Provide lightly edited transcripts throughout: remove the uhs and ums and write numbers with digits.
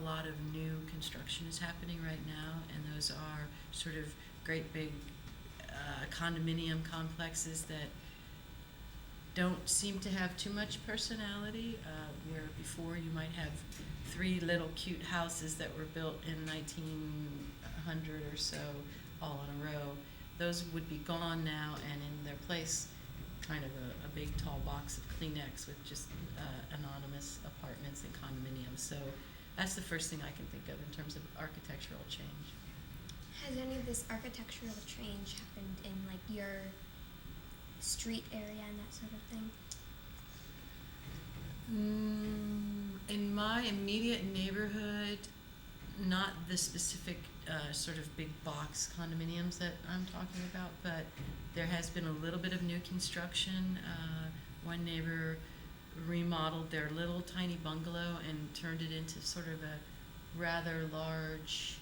lot of new construction is happening right now, and those are sort of great big condominium complexes that don't seem to have too much personality, where before you might have three little cute houses that were built in 1900 or so all in a row. Those would be gone now, and in their place, kind of a big tall box of Kleenex with just anonymous apartments and condominiums. So that's the first thing I can think of in terms of architectural change. Has any of this architectural change happened in like your street area and that sort of thing? In my immediate neighborhood, not the specific sort of big box condominiums that I'm talking about, but there has been a little bit of new construction. One neighbor remodeled their little tiny bungalow and turned it into sort of a rather large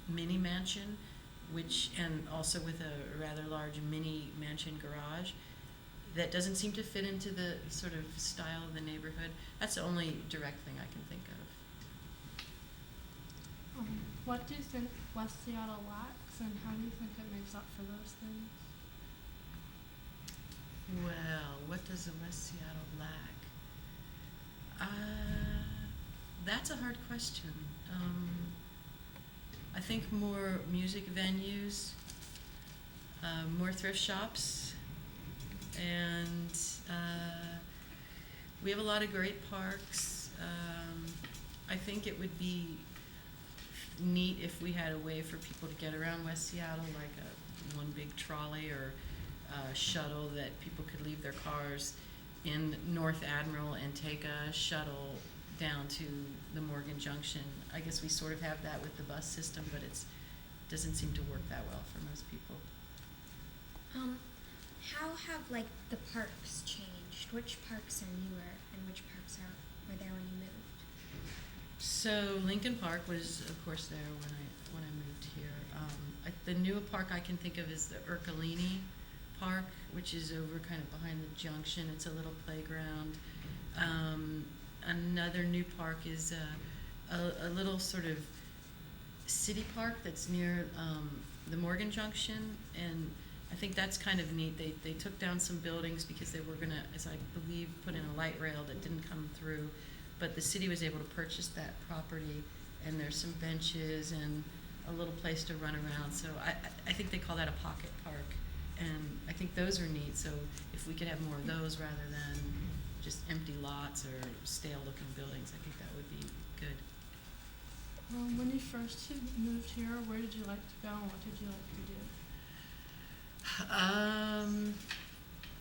mini mansion, and also with a rather large mini mansion garage that doesn't seem to fit into the sort of style of the neighborhood. That's the only direct thing I can think of. What do you think West Seattle lacks, and how do you think it makes up for those things? Well, what does the West Seattle lack? That's a hard question. I think more music venues, more thrift shops, and we have a lot of great parks. I think it would be neat if we had a way for people to get around West Seattle, like one big trolley or shuttle that people could leave their cars in North Admiral and take a shuttle down to the Morgan Junction. I guess we sort of have that with the bus system, but it doesn't seem to work that well for most people. How have like the parks changed? Which parks are newer and which parks were there when you moved? So Lincoln Park was, of course, there when I moved here. The newer park I can think of is the Ercolini Park, which is over kind of behind the junction. It's a little playground. Another new park is a little sort of city park that's near the Morgan Junction, and I think that's kind of neat. They took down some buildings because they were going to, as I believe, put in a light rail that didn't come through, but the city was able to purchase that property, and there's some benches and a little place to run around. So I think they call that a pocket park, and I think those are neat. So if we could have more of those rather than just empty lots or stale-looking buildings, I think that would be good. When you first moved here, where did you like to go and what did you like to do?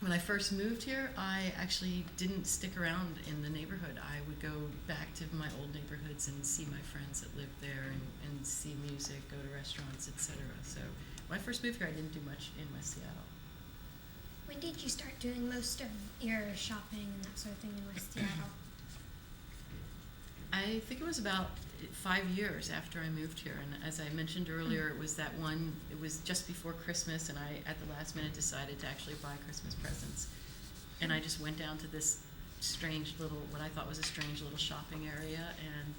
When I first moved here, I actually didn't stick around in the neighborhood. I would go back to my old neighborhoods and see my friends that lived there and see music, go to restaurants, etc. So when I first moved here, I didn't do much in West Seattle. When did you start doing most of your shopping and that sort of thing in West Seattle? I think it was about 5 years after I moved here, and as I mentioned earlier, it was just before Christmas, and I, at the last minute, decided to actually buy Christmas presents. And I just went down to this what I thought was a strange little shopping area, and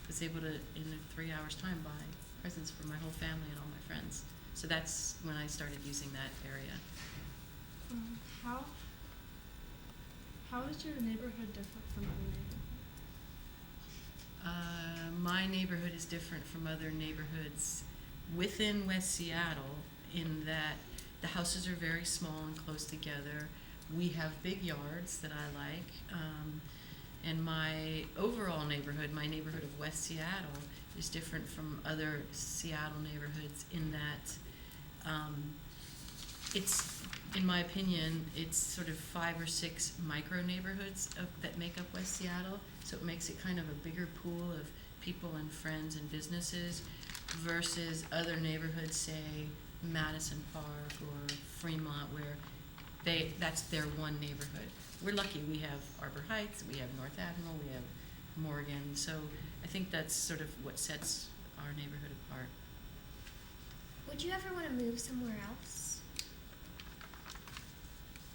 was able to, in 3 hours' time, buy presents for my whole family and all my friends. So that's when I started using that area. How is your neighborhood different from other neighborhoods? My neighborhood is different from other neighborhoods within West Seattle in that the houses are very small and close together. We have big yards that I like. And my overall neighborhood, my neighborhood of West Seattle, is different from other Seattle neighborhoods in that it's, in my opinion, it's sort of 5 or 6 micro neighborhoods that make up West Seattle. So it makes it kind of a bigger pool of people and friends and businesses versus other neighborhoods, say Madison Park or Fremont, where that's their one neighborhood. We're lucky. We have Arbor Heights, we have North Admiral, we have Morgan. So I think that's sort of what sets our neighborhood apart. Would you ever want to move somewhere else?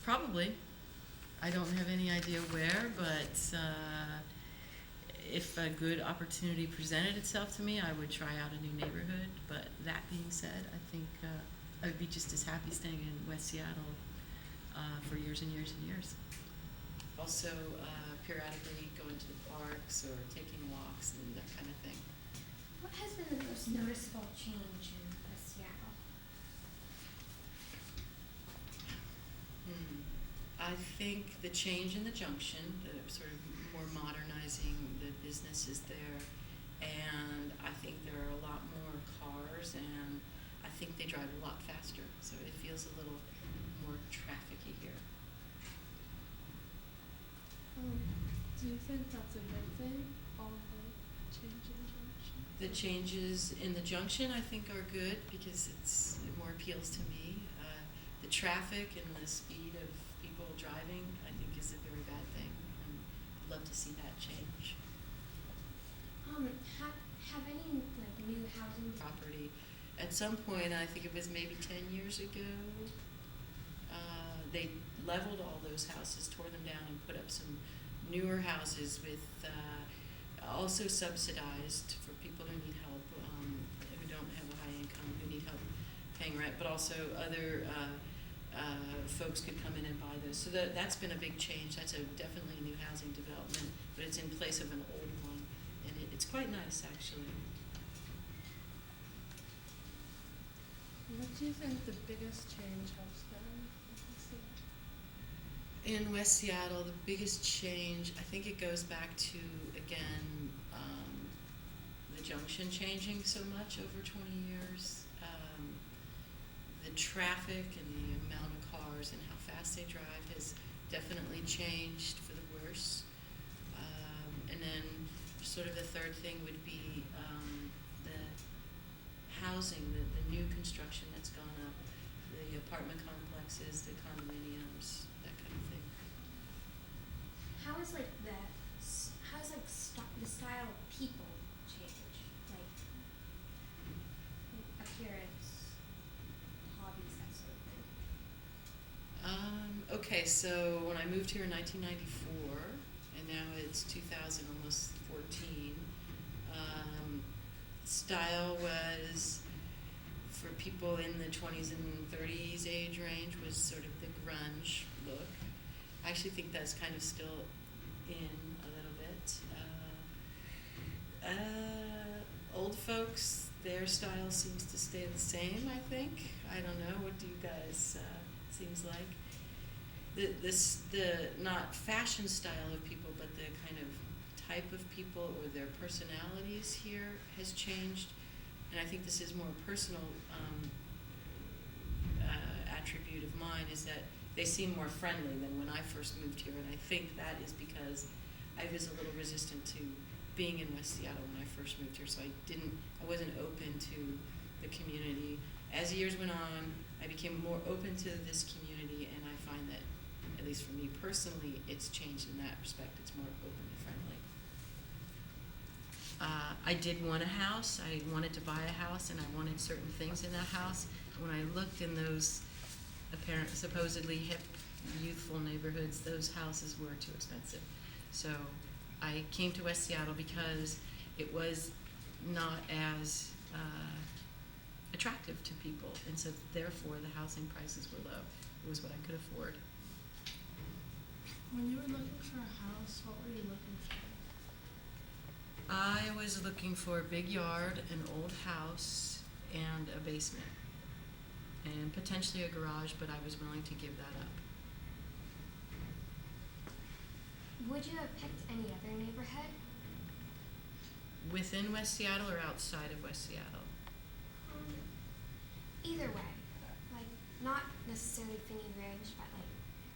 Probably. I don't have any idea where, but if a good opportunity presented itself to me, I would try out a new neighborhood. But that being said, I think I would be just as happy staying in West Seattle for years and years and years. Also, periodically going to the parks or taking walks and that kind of thing. What has been the most noticeable change in West Seattle? I think the change in the junction, the sort of more modernizing the businesses there, and I think there are a lot more cars, and I think they drive a lot faster, so it feels a little more trafficy here. Do you think that's a good thing, all the change in junction? The changes in the junction, I think, are good because it more appeals to me. The traffic and the speed of people driving, I think, is a very bad thing, and I'd love to see that change. Have any like new housing Property. At some point, I think it was maybe 10 years ago, they leveled all those houses, tore them down, and put up some newer houses with also subsidized for people who need help, who don't have a high income, who need help paying rent, but also other folks could come in and buy those. So that's been a big change. That's definitely a new housing development, but it's in place of an old one, and it's quite nice, actually. What do you think the biggest change has been? In West Seattle, the biggest change, I think it goes back to, again, the junction changing so much over 20 years. The traffic and the amount of cars and how fast they drive has definitely changed for the worse. And then sort of the third thing would be the housing, the new construction that's gone up, the apartment complexes, the condominiums, that kind of thing. How is like the style of people change? Like appearance, hobbies, that sort of thing. Okay, so when I moved here in 1994, and now it's 2000, almost 14, style was, for people in the 20s and 30s age range, was sort of the grunge look. I actually think that's kind of still in a little bit. Old folks, their style seems to stay the same, I think. I don't know, what do you guys, seems like? The not fashion style of people, but the kind of type of people or their personalities here has changed. And I think this is more personal attribute of mine, is that they seem more friendly than when I first moved here. And I think that is because I was a little resistant to being in West Seattle when I first moved here, so I wasn't open to the community. As years went on, I became more open to this community, and I find that, at least for me personally, it's changed in that respect. It's more open and friendly. I did want a house. I wanted to buy a house, and I wanted certain things in that house. When I looked in those supposedly hip, youthful neighborhoods, those houses were too expensive. So I came to West Seattle because it was not as attractive to people, and so therefore the housing prices were low. It was what I could afford. When you were looking for a house, what were you looking for? I was looking for a big yard, an old house, and a basement, and potentially a garage, but I was willing to give that up. Would you have picked any other neighborhood? Within West Seattle or outside of West Seattle? Either way, like not necessarily Finney Ridge, but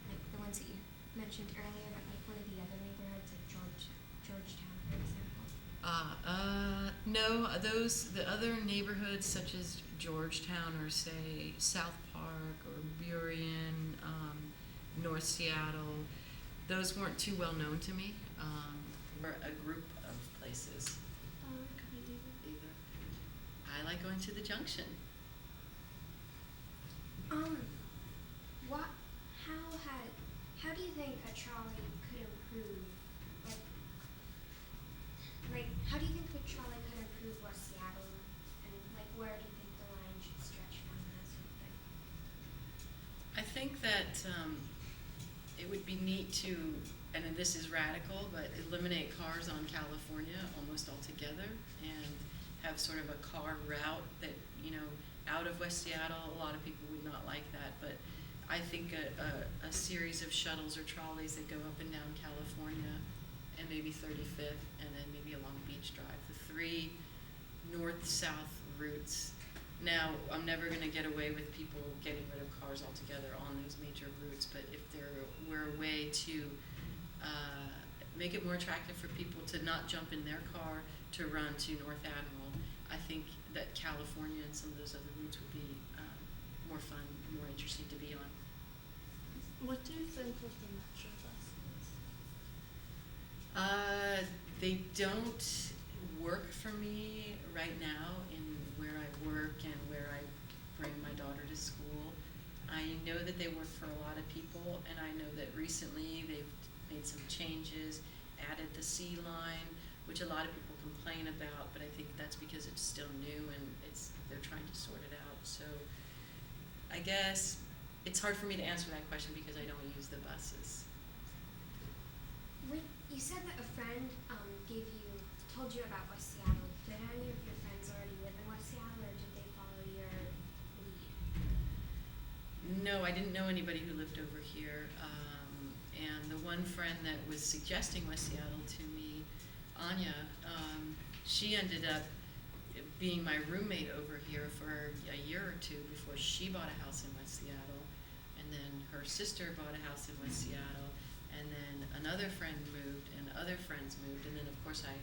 like the ones that you mentioned earlier, but like one of the other neighborhoods, like Georgetown, for example. No, the other neighborhoods such as Georgetown or say South Park or Burien, North Seattle, those weren't too well known to me. We're a group of places. Either. I like going to the junction. How do you think a trolley could improve, like, think that it would be neat to, and this is radical, but eliminate cars on California almost altogether and have sort of a car route that, you know, out of West Seattle. A lot of people would not like that, but I think a series of shuttles or trolleys that go up and down California and maybe 35th and then maybe along Beach Drive, the three north-south routes. Now, I'm never going to get away with people getting rid of cars altogether on those major routes, but if there were a way to make it more attractive for people to not jump in their car to run to North Admiral, I think that California and some of those other routes would be more fun, more interesting to be on. What do you think of the metro buses? They don't work for me right now in where I work and where I bring my daughter to school. I know that they work for a lot of people, and I know that recently they've made some changes, added the C line, which a lot of people complain about, but I think that's because it's still new and they're trying to sort it out. So I guess it's hard for me to answer that question because I don't use the buses. You said that a friend told you about West Seattle. Did any of your friends already live in West Seattle, or did they follow your lead? No, I didn't know anybody who lived over here. And the one friend that was suggesting West Seattle to me, Anya, she ended up being my roommate over here for a year or two before she bought a house in West Seattle. And then her sister bought a house in West Seattle. And then another friend moved, and other friends moved. And then, of course, I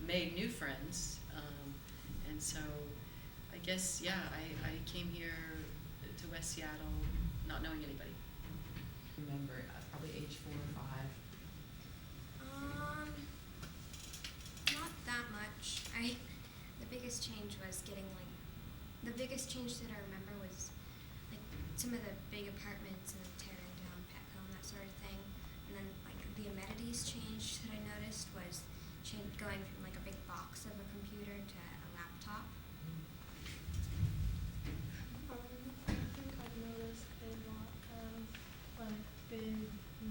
made new friends. And so I guess, yeah, I came here to West Seattle not knowing anybody. Remember, probably age 4 or 5. Not that much. The biggest change was the biggest change that I remember was like some of the big apartments and tearing down Petco and that sort of thing. And then like the amenities change that I noticed was going from like a big box of a computer to a laptop. I think I've noticed a lot of like big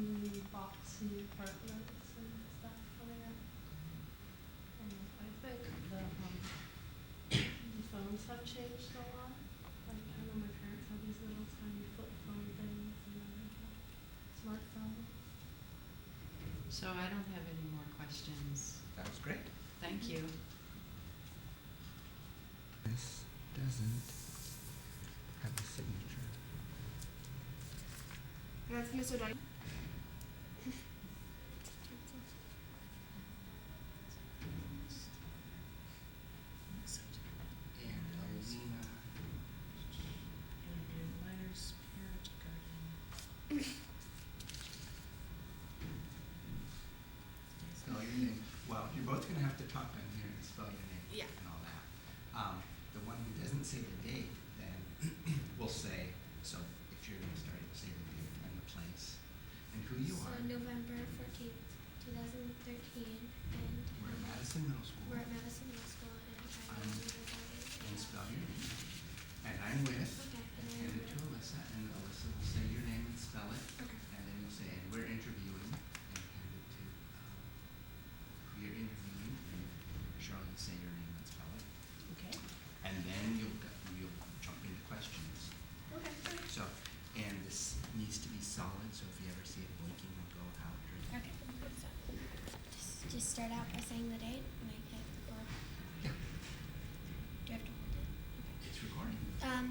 new boxy apartments and stuff coming up. And I think the phones have changed a lot. Like I know my parents have these little tiny flip phone things, and then they have smartphones. So I don't have any more questions. That was great. Thank you. This doesn't have a signature. That's Miss O'Donnell. And Alina. Minors, parent, guardian. Spell your name. Well, you're both going to have to talk down here and spell your name Yeah. and all that. The one who doesn't say the date then will say, so if you're going to start, say the date and the place and who you So are. November 14th, 2013, and We're at Madison Middle School. we're at Madison Middle School, and I'm And spell your name. And I'm with. Okay, And and hand it to Alyssa, and Alyssa will say your name and spell it. Okay. And then you'll say, and we're interviewing, and hand it to who you're interviewing, and Charlotte will say your name and spell it. Okay. And then you'll jump into questions. Okay. So, and this needs to be solid, so if you ever see it blinking, it'll go out. Or, Okay. Just start out by saying the date and I hit record. yeah, Do I have to hold it? it's recording.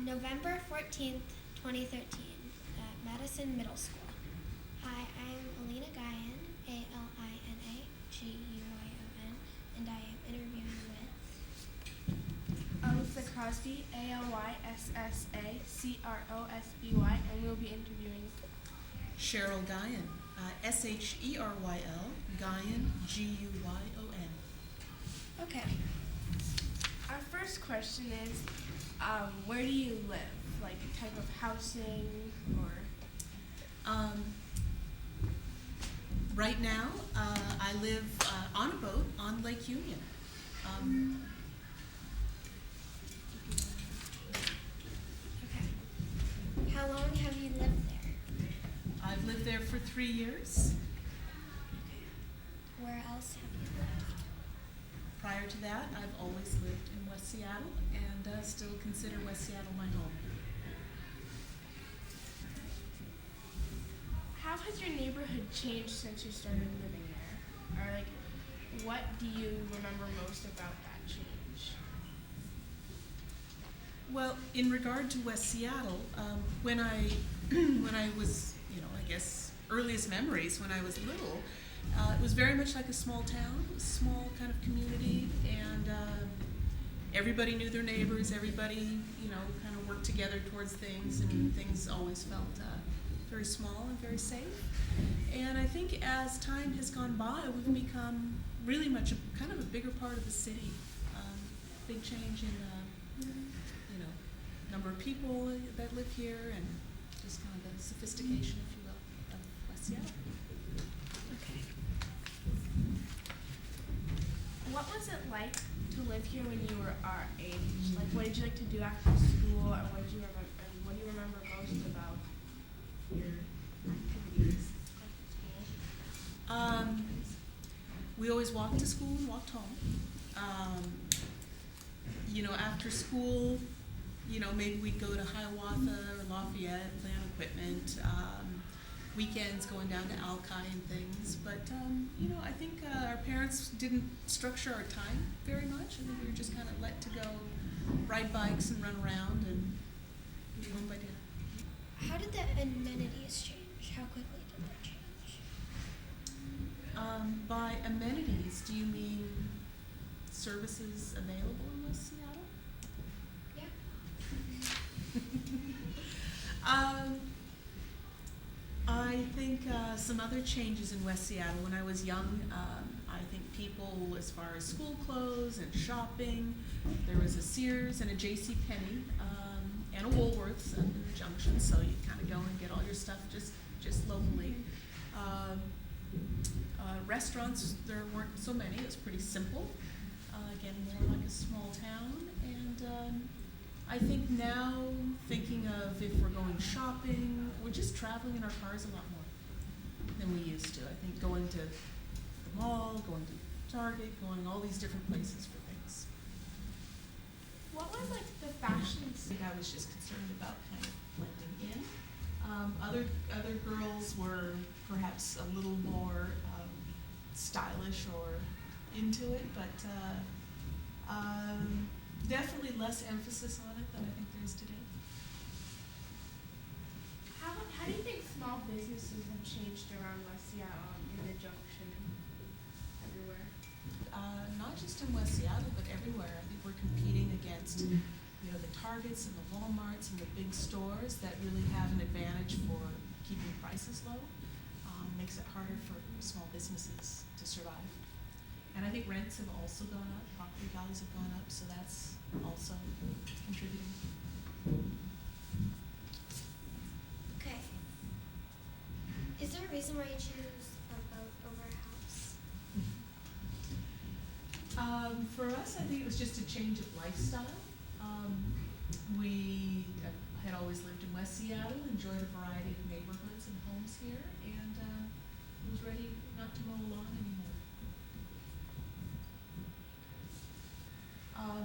November 14th, 2013, at Madison Middle School. Hi, I'm Alina Guyon, ALINA and I am interviewing with Alyssa Crosby, ALYSSACROSBY, and we'll be interviewing. Cheryl Guyon, SHERYL, Guyon, GUYON. Okay. Our first question is, where do you live? Like type of housing or? Right now, I live on a boat on Lake Union. Okay. How long have you lived there? I've lived there for 3 years. Where else have you lived? Prior to that, I've always lived in West Seattle and still consider West Seattle my home. How has your neighborhood changed since you started living there? Or like, what do you remember most about that change? Well, in regard to West Seattle, when I when I was, I guess earliest memories when I was little, it was very much like a small town, a small kind of community, and everybody knew their neighbors. Everybody, kind of worked together towards things, and things always felt very small and very safe. And I think as time has gone by, we've become really much kind of a bigger part of the city. Big change in number of people that live here, and just kind of the sophistication, if you will, of West Seattle. Okay. What was it like to live here when you were our age? Like, what did you like to do after school, or what do you remember most about your activities after school? We always walked to school and walked home. After school, maybe we'd go to Hiawatha or Lafayette, play on equipment. Weekends going down to Alki and things. But, I think our parents didn't structure our time very much. I think we were just kind of let to go, ride bikes and run around and be home by dinner. How did the amenities change? How quickly did they change? By amenities, do you mean services available in West Seattle? I think some other changes in West Seattle. When I was young, I think people, as far as school clothes and shopping, there was a Sears and a J.C. Penney and a Woolworths at the junction, so you kind of go and get all your stuff just locally. Restaurants, there weren't so many. It was pretty simple. Again, more like a small town. And I think now, thinking of if we're going shopping, we're just traveling in our cars a lot more than we used to. I think going to the mall, going to Target, going all these different places for things. What was like the fashion I think I was just concerned about kind of blending in. Other girls were perhaps a little more stylish or into it, but definitely less emphasis on it than I think there is today. How do you think small businesses have changed around West Seattle, in the junction, everywhere? Not just in West Seattle, but everywhere. I think we're competing against, the Targets and the Walmarts and the big stores that really have an advantage for keeping prices low. Makes it harder for small businesses to survive. And I think rents have also gone up, property values have gone up, so that's also contributing. Okay. Is there a reason why you choose a boat over a house? For us, I think it was just a change of lifestyle. We had always lived in West Seattle, enjoyed a variety of neighborhoods and homes here, and was ready not to mow a lawn anymore.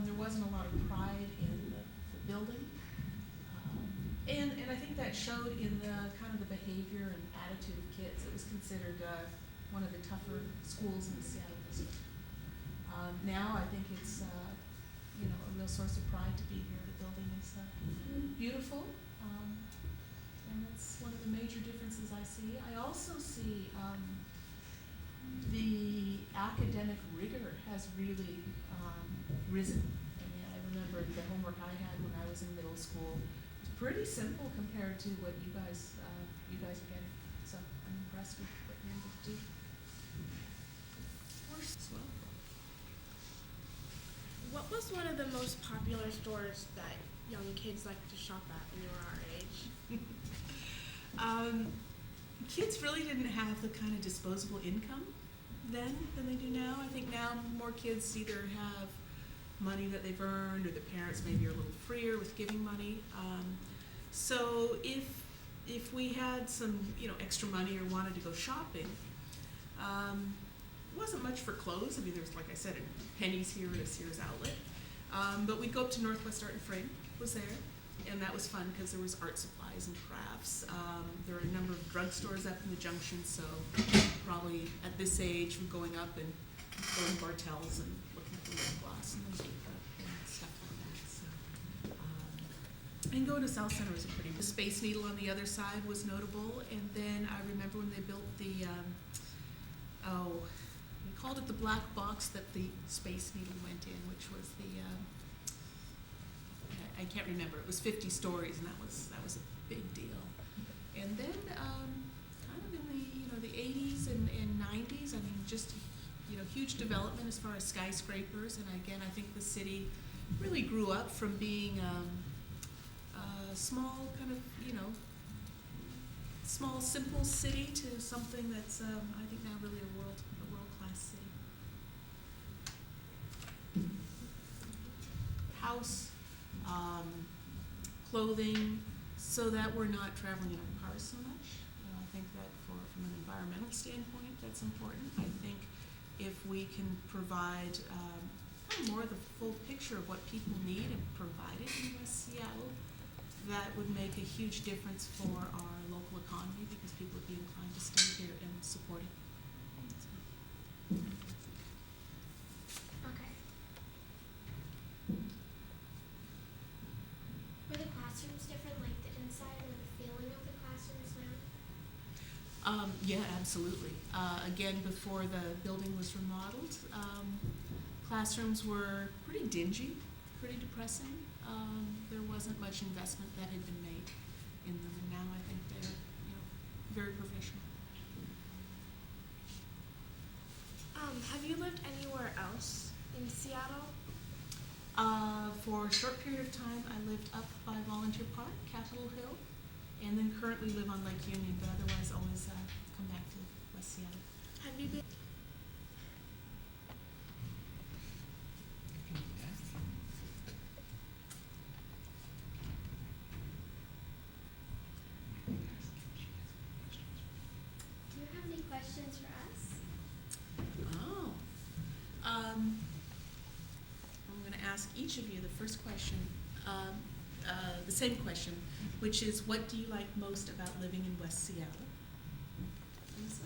There wasn't a lot of pride in the building, and I think that showed in the kind of the behavior and attitude of kids. It was considered one of the tougher schools in the Seattle district. Now I think it's a real source of pride to be here. The building is beautiful, and that's one of the major differences I see. I also see the academic rigor has really risen. I mean, I remember the homework I had when I was in middle school. It's pretty simple compared to what you guys are getting. So I'm impressed with what you're able to do. As well. What was one of the most popular stores that young kids liked to shop at when you were our age? Kids really didn't have the kind of disposable income then than they do now. I think now more kids either have money that they've earned, or the parents maybe are a little freer with giving money. So if if we had some, extra money or wanted to go shopping, it wasn't much for clothes. I mean, there was, like I said, a Penny's here and a Sears outlet. But we'd go up to Northwest Art and Frame, was there, and that was fun because there was art supplies and crafts. There were a number of drugstores up in the junction, so probably at this age, we're going up and going to Bartell's and looking at the lip gloss and the makeup and stuff like that. So, and going to South Center was a pretty. The Space Needle on the other side was notable, and then I remember when they built the. We called it the black box that the Space Needle went in, which was the. I can't remember. It was 50 stories, and that was a big deal. And then, kind of in the 80s and 90s, I mean, just huge development as far as skyscrapers. And again, I think the city really grew up from being a small kind of small simple city to something that's I think now really a world class city. House. Clothing, so that we're not traveling in our cars so much. I think that from an environmental standpoint, that's important. I think if we can provide kind of more of the full picture of what people need and provide it in West Seattle, that would make a huge difference for our local economy because people would be inclined to stay here and support it. Okay. Were the classrooms different, like the inside or the feeling of the classrooms now? Yeah, absolutely. Again, before the building was remodeled, classrooms were pretty dingy, pretty depressing. There wasn't much investment that had been made in them, and now I think they're very professional. Have you lived anywhere else in Seattle? For a short period of time, I lived up by Volunteer Park, Capitol Hill, and then currently live on Lake Union, but otherwise always come back to West Seattle. Have you been? You can do that. Do you have any questions for us? Oh. I'm going to ask each of you the first question, the same question, which is, what do you like most about living in West Seattle? Lisa?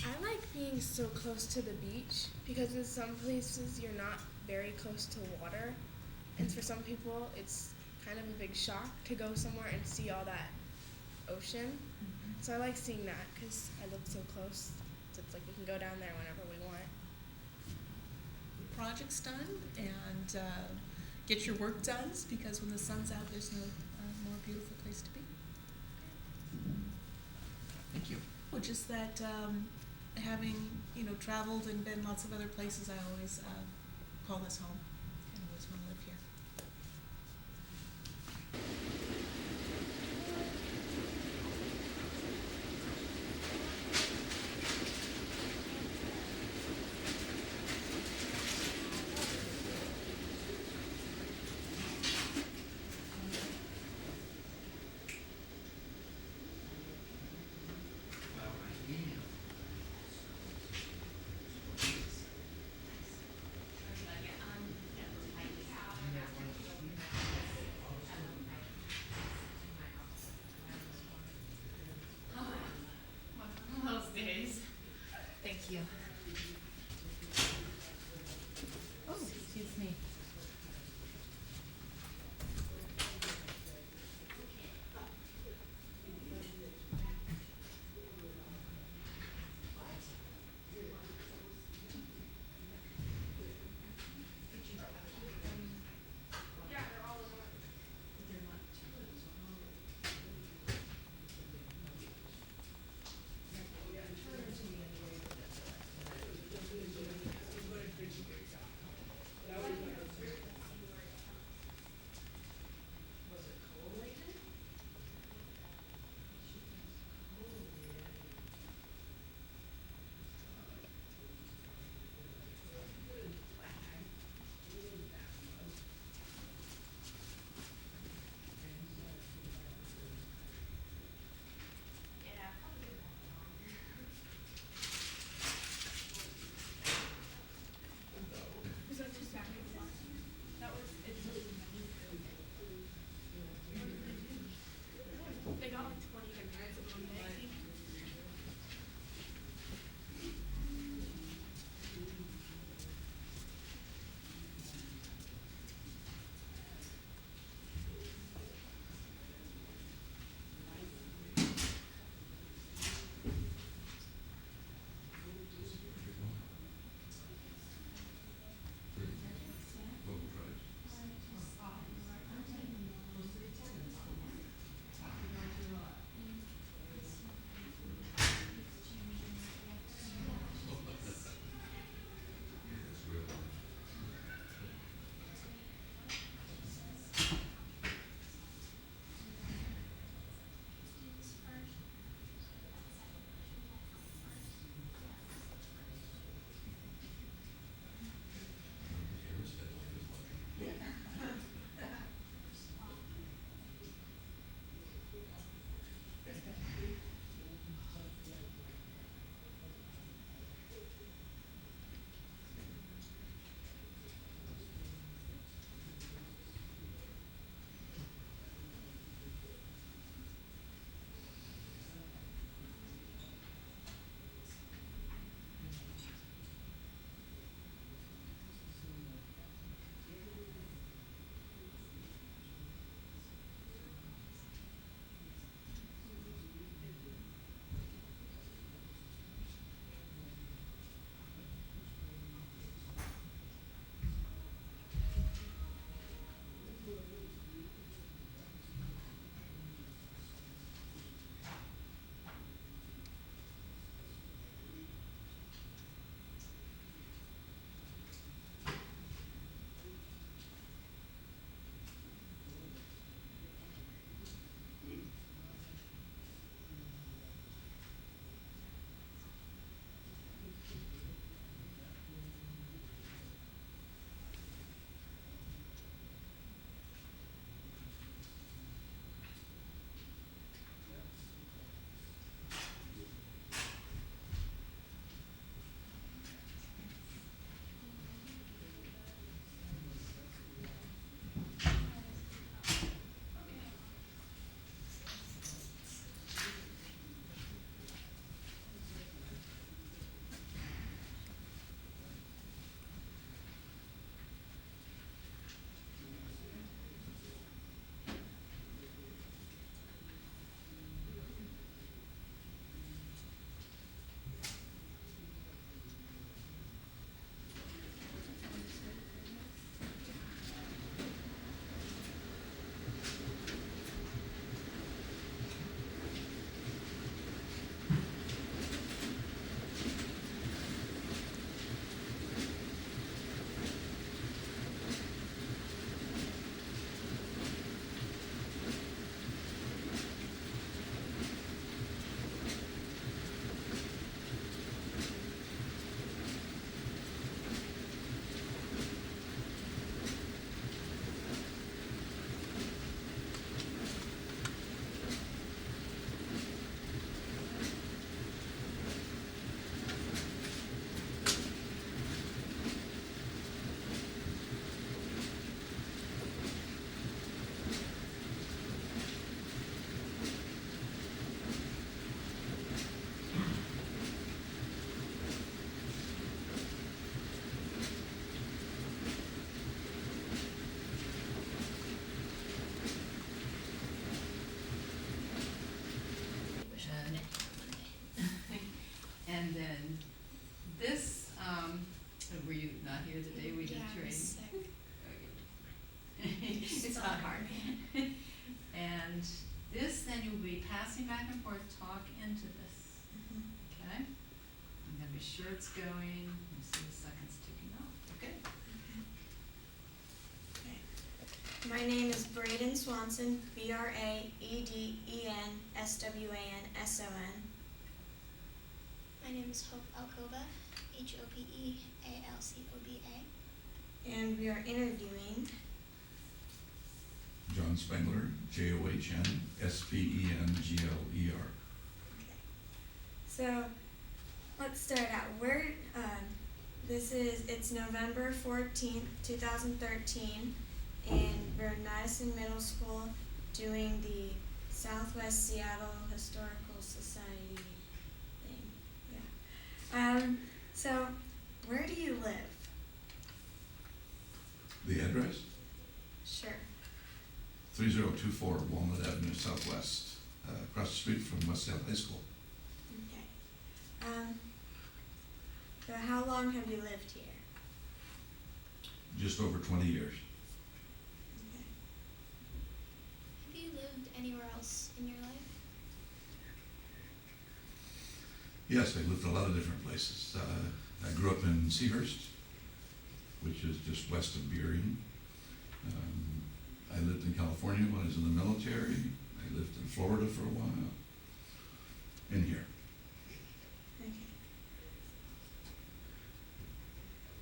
I like being so close to the beach because in some places you're not very close to water, and for some people it's kind of a big shock to go somewhere and see all that ocean. So I like seeing that because I live so close. So it's like we can go down there whenever we want. Projects done and get your work done, because when the sun's out, there's no more beautiful place to be. Thank you. Well, just that having traveled and been lots of other places, I always call this home and always want to live here. Thank you. Oh, excuse me. They got like 20 demands in one day, I think. And then this, were you not here the day we did Yeah, I training? was sick. It's So not hard. hard. And this, then you'll be passing back and forth, talk into this, okay? I'm gonna be sure it's going, you see the seconds ticking off, okay? My name is Braden Swanson, BraedenSwanson. My name is Hope Alcoba, Hopealcoba. And we are interviewing. John Spengler, John Spengler. So, let's start out. It's November 14th, 2013, and we're in Madison Middle School doing the Southwest Seattle Historical Society thing. Yeah. So where do you live? The address, Sure. 3024 Walnut Avenue Southwest, across the street from Westdale High School. Okay. So how long have you lived here? Just over 20 years. Okay. Have you lived anywhere else in your life? Yes, I lived in a lot of different places. I grew up in Seahurst, which is just west of Burien. I lived in California when I was in the military. I lived in Florida for a while. And here.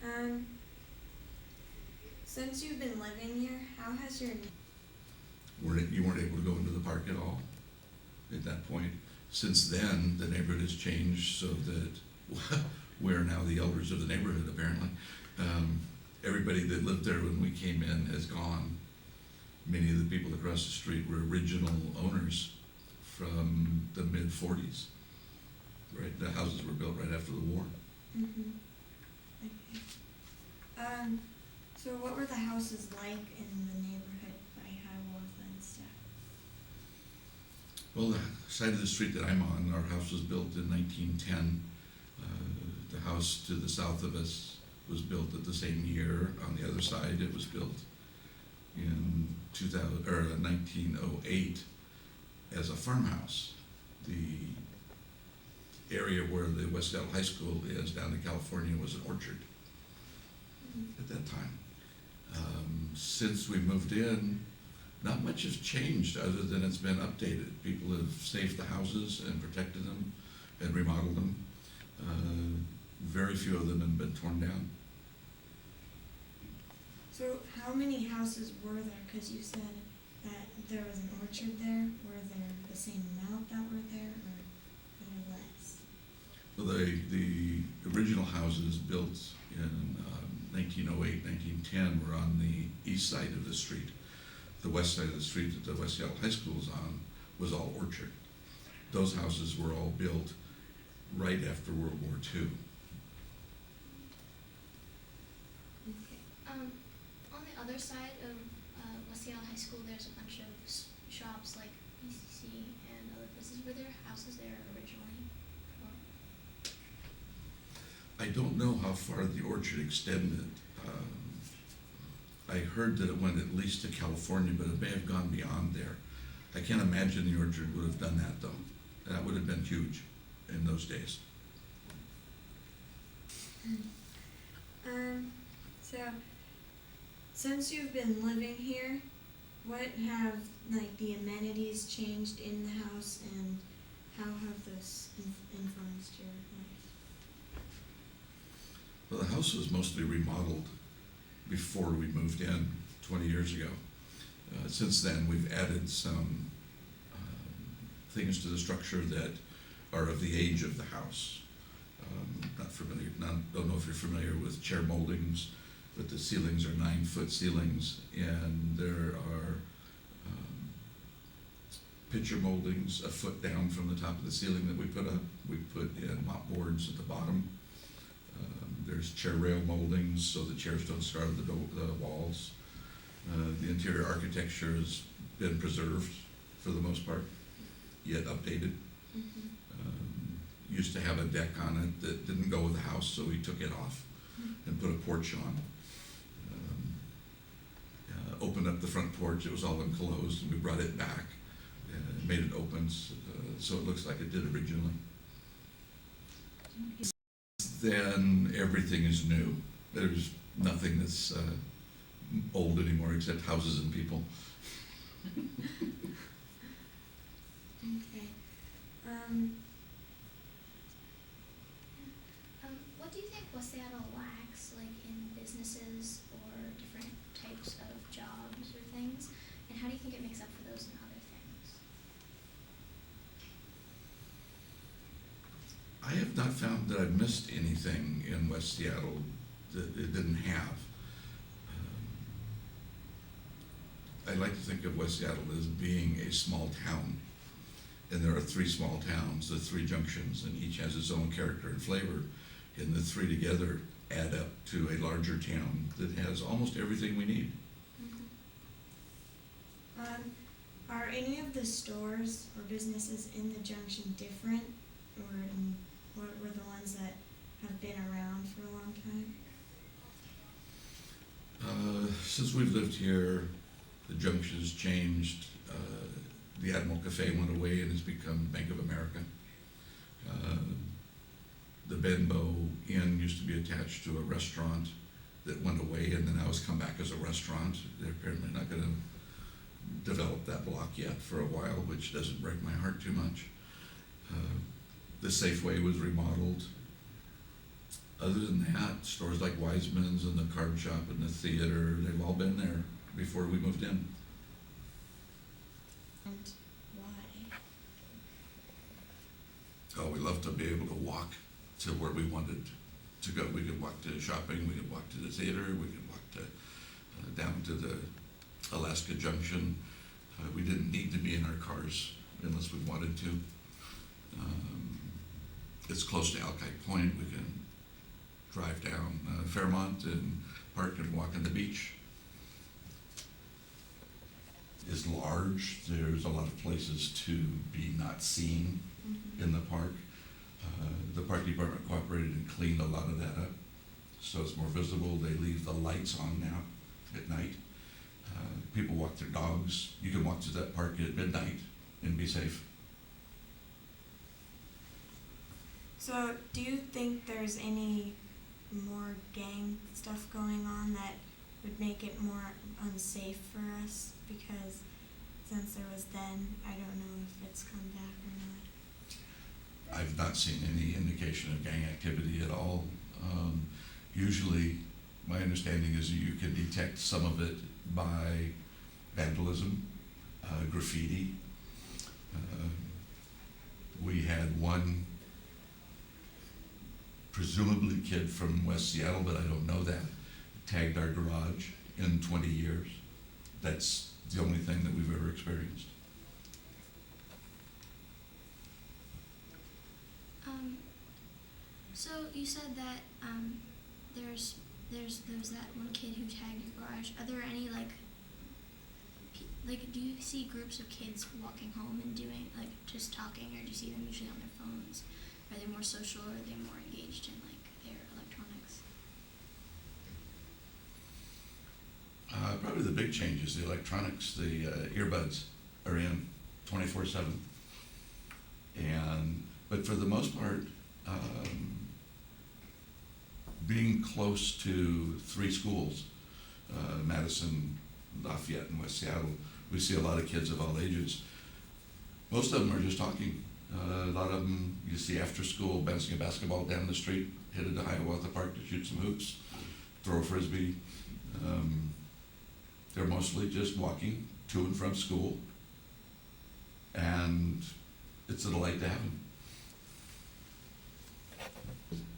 Okay. Since you've been living here, how has your You weren't able to go into the park at all at that point. Since then, the neighborhood has changed so that we're now the elders of the neighborhood, apparently. Everybody that lived there when we came in has gone. Many of the people across the street were original owners from the mid-40s. Right, the houses were built right after the war. Mm-hmm. Okay. So what were the houses like in the neighborhood by Hiawatha and stuff? Well, the side of the street that I'm on, our house was built in 1910. The house to the south of us was built at the same year. On the other side, it was built in 1908 as a farmhouse. The area where the Westdale High School is down in California was an orchard at that time. Since we moved in, not much has changed other than it's been updated. People have saved the houses and protected them and remodeled them. Very few of them have been torn down. So how many houses were there? Because you said that there was an orchard there. Were there the same amount that were there, or less? Well, the original houses built in 1908, 1910 were on the east side of the street. The west side of the street that the West Seattle High School is on was all orchard. Those houses were all built right after World War II. Okay. On the other side of West Seattle High School, there's a bunch of shops like BCC and other places. Were there houses there originally? I don't know how far the orchard extended. I heard that it went at least to California, but it may have gone beyond there. I can't imagine the orchard would have done that, though. That would have been huge in those days. So since you've been living here, what have the amenities changed in the house, and how have those influenced your life? Well, the house was mostly remodeled before we moved in 20 years ago. Since then, we've added some things to the structure that are of the age of the house. Don't know if you're familiar with chair moldings, but the ceilings are 9-foot ceilings, and there are picture moldings a foot down from the top of the ceiling that we put up. We put in mop boards at the bottom. There's chair rail moldings so the chairs don't scar the walls. The interior architecture has been preserved for the most part, yet updated. Mm-hmm. Used to have a deck on it that didn't go with the house, so we took it off and put a porch on. Opened up the front porch, it was all enclosed, and we brought it back and made it open so it looks like it did originally. Then everything is new. There's nothing that's old anymore except houses and people. Okay. What do you think West Seattle lacks, like in businesses or different types of jobs or things? And how do you think it makes up for those in other things? I have not found that I've missed anything in West Seattle that it didn't have. I like to think of West Seattle as being a small town And there are three small towns, the three junctions, and each has its own character and flavor. And the three together add up to a larger town that has almost everything we need. Are any of the stores or businesses in the junction different, or what were the ones that have been around for a long time? Since we've lived here, the junction's changed. The Admiral Cafe went away and has become Bank of America. The Benbow Inn used to be attached to a restaurant that went away and then now has come back as a restaurant. They're apparently not going to develop that block yet for a while, which doesn't break my heart too much. The Safeway was remodeled. Other than that, stores like Wiseman's and the card shop and the theater, they've all been there before we moved in. And why? Oh, we love to be able to walk to where we wanted to go. We could walk to shopping, we could walk to the theater, we could walk to down to the Alaska Junction. We didn't need to be in our cars unless we wanted to. It's close to Alki Point. We can drive down Fairmont and park and walk on the beach. It's large. There's a lot of places to be not seen in the park. The park department cooperated and cleaned a lot of that up, so it's more visible. They leave the lights on now at night. People walk their dogs. You can walk to that park at midnight and be safe. So, do you think there's any more gang stuff going on that would make it more unsafe for us? Because since there was then, I don't know if it's come back or not. I've not seen any indication of gang activity at all. Usually, my understanding is you can detect some of it by vandalism, graffiti. We had one presumably kid from West Seattle, but I don't know that, tagged our garage in 20 years. That's the only thing that we've ever experienced. So you said that there's that one kid who tagged your garage. Are there any do you see groups of kids walking home and doing just talking, or do you see them usually on their phones? Are they more social, or are they more engaged in their electronics? Probably the big change is the electronics. The earbuds are in 24/7. But for the most part, being close to three schools, Madison, Lafayette, and West Seattle, we see a lot of kids of all ages. Most of them are just talking. A lot of them you see after school bouncing a basketball down the street, headed to Hiawatha Park to shoot some hoops, throw a frisbee. They're mostly just walking to and from school, and it's a delight to have them.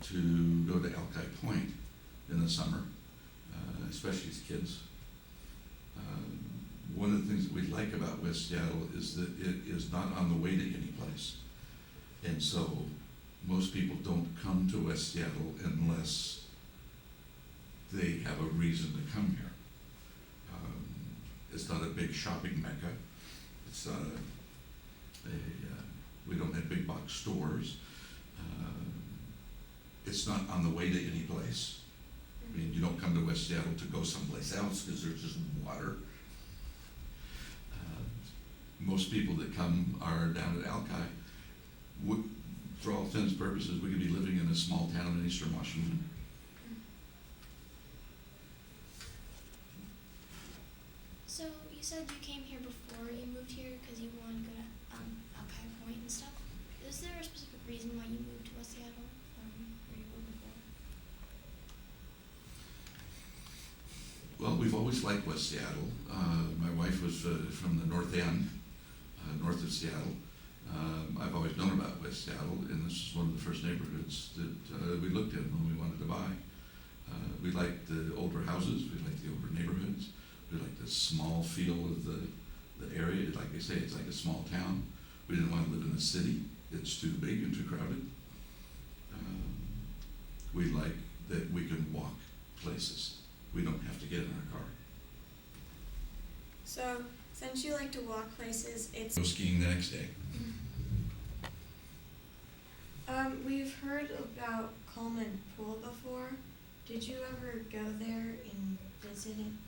To go to Alki Point in the summer, especially as kids. One of the things that we like about West Seattle is that it is not on the way to any place. And so most people don't come to West Seattle unless they have a reason to come here. It's not a big shopping mecca. It's not we don't have big box stores. It's not on the way to any place. I mean, you don't come to West Seattle to go someplace else because there's just water. Most people that come are down at Alki. For all intents and purposes, we could be living in a small town in eastern Washington. So you said you came here before you moved here because you wanted to go to Alki Point and stuff. Is there a specific reason why you moved to West Seattle from where you were before? Well, we've always liked West Seattle. My wife was from the North End, north of Seattle. I've always known about West Seattle, and this is one of the first neighborhoods that we looked at when we wanted to buy. We liked the older houses, we liked the older neighborhoods, we liked the small feel of the area. Like I say, it's like a small town. We didn't want to live in the city. It's too big and too crowded. We like that we can walk places. We don't have to get in our car. So, since you like to walk places, it's Go skiing the next day. we've heard about Coleman Pool before. Did you ever go there and visit it and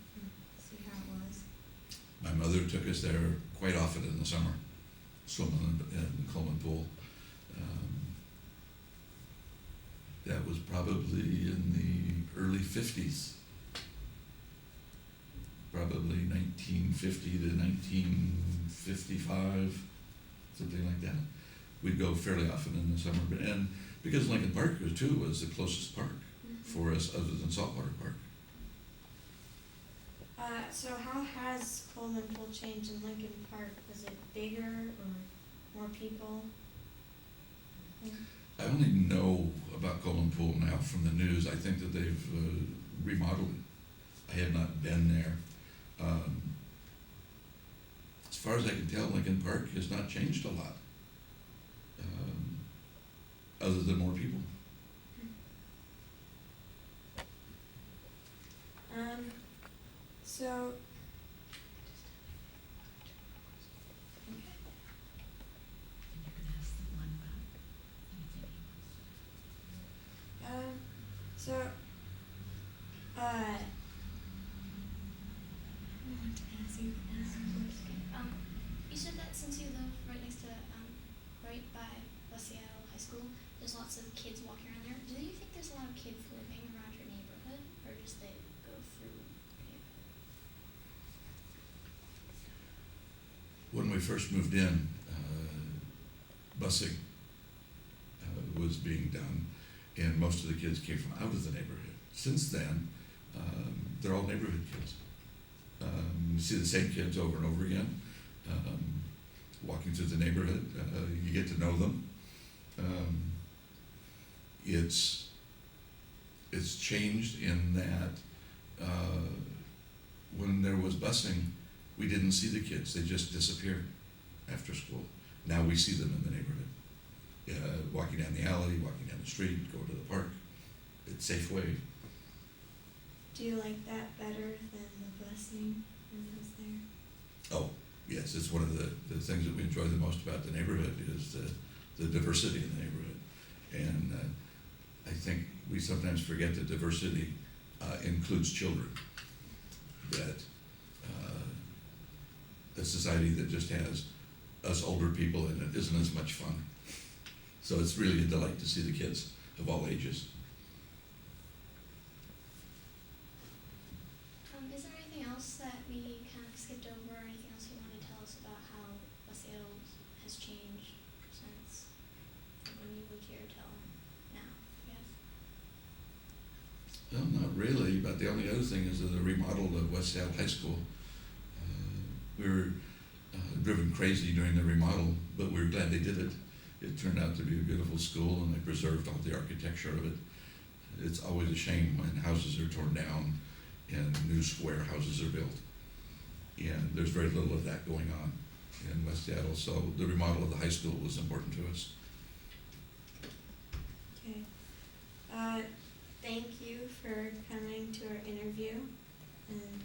see how it was? My mother took us there quite often in the summer, swimming in Coleman Pool. That was probably in the early 50s, probably 1950 to 1955, something like that. We'd go fairly often in the summer, and because Lincoln Park too was the closest park for us other than Saltwater Park. So how has Coleman Pool changed in Lincoln Park? Was it bigger or more people? I only know about Coleman Pool now from the news. I think that they've remodeled it. I have not been there. As far as I can tell, Lincoln Park has not changed a lot, other than more people. So And you can ask the one about anything he wants to. so You said that since you live right next to, right by West Seattle High School, there's lots of kids walking around there. Do you think there's a lot of kids living around your neighborhood, or just they go through your neighborhood? When we first moved in, busing was being done, and most of the kids came from out of the neighborhood. Since then, they're all neighborhood kids. You see the same kids over and over again, walking through the neighborhood. You get to know them. It's changed in that when there was busing, we didn't see the kids. They just disappeared after school. Now we see them in the neighborhood, walking down the alley, walking down the street, going to the park. It's Safeway. do you like that better than the busing when it was there? Oh, yes, it's one of the things that we enjoy the most about the neighborhood is the diversity in the neighborhood. And I think we sometimes forget that diversity includes children. That a society that just has us older people in it isn't as much fun. So it's really a delight to see the kids of all ages. Is there anything else that we kind of skipped over, or anything else you want to tell us about how West Seattle has changed since when you moved here till now? Yes. Well, not really, but the only other thing is that the remodel of West Seattle High School. We were driven crazy during the remodel, but we were glad they did it. It turned out to be a beautiful school, and they preserved all the architecture of it. It's always a shame when houses are torn down and new square houses are built. And there's very little of that going on in West Seattle, so the remodel of the high school was important to us. Okay. Thank you for coming to our interview, and